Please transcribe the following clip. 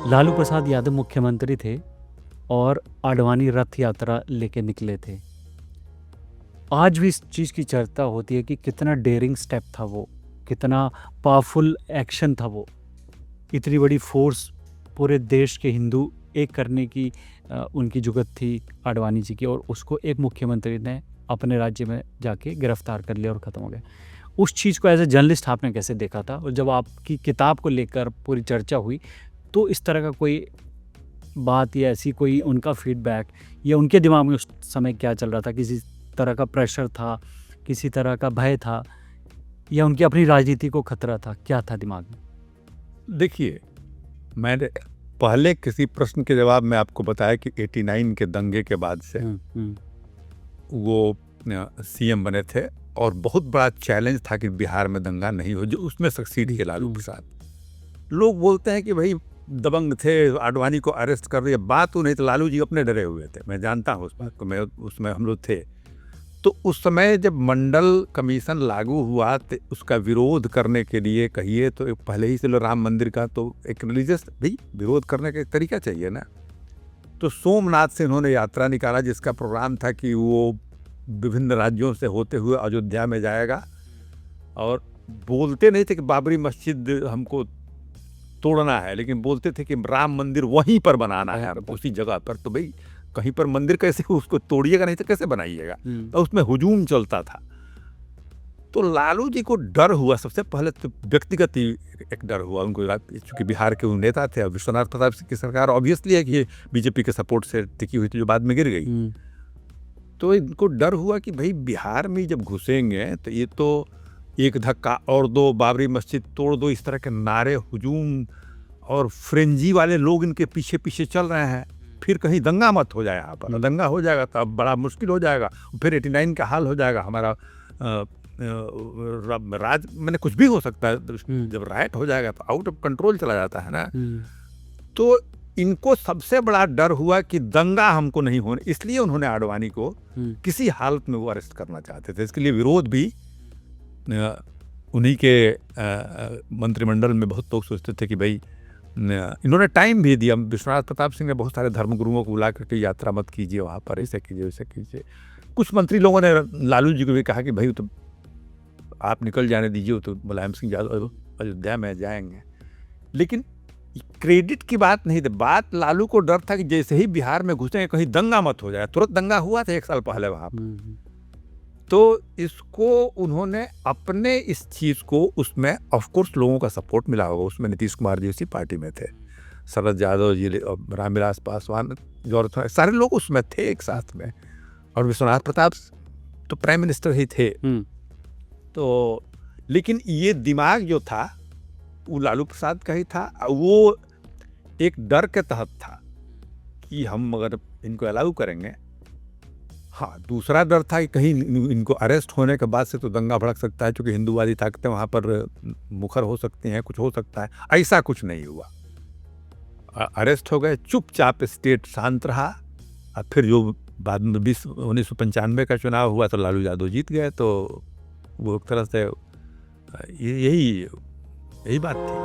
लालू प्रसाद यादव मुख्यमंत्री थे और आडवाणी रथ यात्रा लेके निकले थे। आज भी इस चीज़ की चर्चा होती है कि कितना डेयरिंग स्टेप था वो, कितना पावरफुल एक्शन था वो। इतनी बड़ी फोर्स पूरे देश के हिंदू एक करने की उनकी जुगत थी आडवाणी जी की, और उसको एक मुख्यमंत्री ने अपने राज्य में जाके गिरफ्तार कर लिया और ख़त्म हो गया। उस चीज़ को एज ए जर्नलिस्ट आपने कैसे देखा था, और जब आपकी किताब को लेकर पूरी चर्चा हुई तो इस तरह का कोई बात या ऐसी कोई उनका फीडबैक या उनके दिमाग में उस समय क्या चल रहा था? किसी तरह का प्रेशर था, किसी तरह का भय था, या उनकी अपनी राजनीति को खतरा था? क्या था दिमाग में? देखिए, मैंने पहले किसी प्रश्न के जवाब में आपको बताया कि 89 के दंगे के बाद से वो सीएम बने थे और बहुत बड़ा चैलेंज था कि बिहार में दंगा नहीं हो, जो उसमें सक्सीड किए लालू प्रसाद। लोग बोलते हैं कि भाई दबंग थे, आडवाणी को अरेस्ट कर दिया, बात तो नहीं, तो लालू जी अपने डरे हुए थे। मैं जानता हूँ उस बात को, मैं उसमें हम लोग थे। तो उस समय जब मंडल कमीशन लागू हुआ तो उसका विरोध करने के लिए कहिए तो पहले ही से राम मंदिर का तो एक रिलीजियस भी विरोध करने का एक तरीका चाहिए ना। तो सोमनाथ से उन्होंने यात्रा निकाला जिसका प्रोग्राम था कि वो विभिन्न राज्यों से होते हुए अयोध्या में जाएगा, और बोलते नहीं थे कि बाबरी मस्जिद हमको तोड़ना है, लेकिन बोलते थे कि राम मंदिर वहीं पर बनाना है, उसी जगह पर। तो भाई कहीं पर मंदिर कैसे उसको तोड़िएगा, नहीं तो कैसे बनाइएगा? तो उसमें हुजूम चलता था। तो लालू जी को डर हुआ, सबसे पहले तो व्यक्तिगत ही एक डर हुआ उनको, चूंकि बिहार के नेता थे और विश्वनाथ प्रताप सिंह की सरकार ऑब्वियसली है कि ये बीजेपी के सपोर्ट से टिकी हुई थी, जो बाद में गिर गई। तो इनको डर हुआ कि भाई बिहार में जब घुसेंगे तो ये तो एक धक्का और दो, बाबरी मस्जिद तोड़ दो, इस तरह के नारे, हुजूम और फ्रेंजी वाले लोग इनके पीछे पीछे चल रहे हैं। फिर कहीं दंगा मत हो जाए, यहाँ पर दंगा हो जाएगा तो अब बड़ा मुश्किल हो जाएगा, फिर 89 का हाल हो जाएगा, हमारा राज मैंने कुछ भी हो सकता है। जब राइट हो जाएगा तो आउट ऑफ कंट्रोल चला जाता है ना। तो इनको सबसे बड़ा डर हुआ कि दंगा हमको नहीं होने, इसलिए उन्होंने आडवाणी को किसी हालत में वो अरेस्ट करना चाहते थे। इसके लिए विरोध भी उन्हीं के मंत्रिमंडल में बहुत लोग सोचते थे कि भाई इन्होंने टाइम भी दिया। विश्वनाथ प्रताप सिंह ने बहुत सारे धर्मगुरुओं को बुला करके यात्रा मत कीजिए वहाँ पर, ऐसे कीजिए वैसे कीजिए। कुछ मंत्री लोगों ने लालू जी को भी कहा कि भाई तो आप निकल जाने दीजिए, तो मुलायम सिंह यादव अयोध्या में जाएंगे। लेकिन क्रेडिट की बात नहीं थी, बात लालू को डर था कि जैसे ही बिहार में घुसेंगे कहीं दंगा मत हो जाए। तुरंत दंगा हुआ था 1 साल पहले वहाँ पर। तो इसको उन्होंने अपने इस चीज़ को, उसमें ऑफकोर्स लोगों का सपोर्ट मिला होगा, उसमें नीतीश कुमार जी उसी पार्टी में थे, शरद यादव जी, रामविलास पासवान, जॉर्ज, सारे लोग उसमें थे एक साथ में, और विश्वनाथ प्रताप तो प्राइम मिनिस्टर ही थे। तो लेकिन ये दिमाग जो था वो लालू प्रसाद का ही था, वो एक डर के तहत था कि हम अगर इनको अलाउ करेंगे। हाँ, दूसरा डर था कि कहीं इनको अरेस्ट होने के बाद से तो दंगा भड़क सकता है, क्योंकि हिंदूवादी ताकतें वहाँ पर मुखर हो सकती हैं, कुछ हो सकता है। ऐसा कुछ नहीं हुआ, अरेस्ट हो गए, चुपचाप स्टेट शांत रहा। और फिर जो बाद में 1995 का चुनाव हुआ तो लालू यादव जीत गए। तो वो एक तरह से यही बात थी।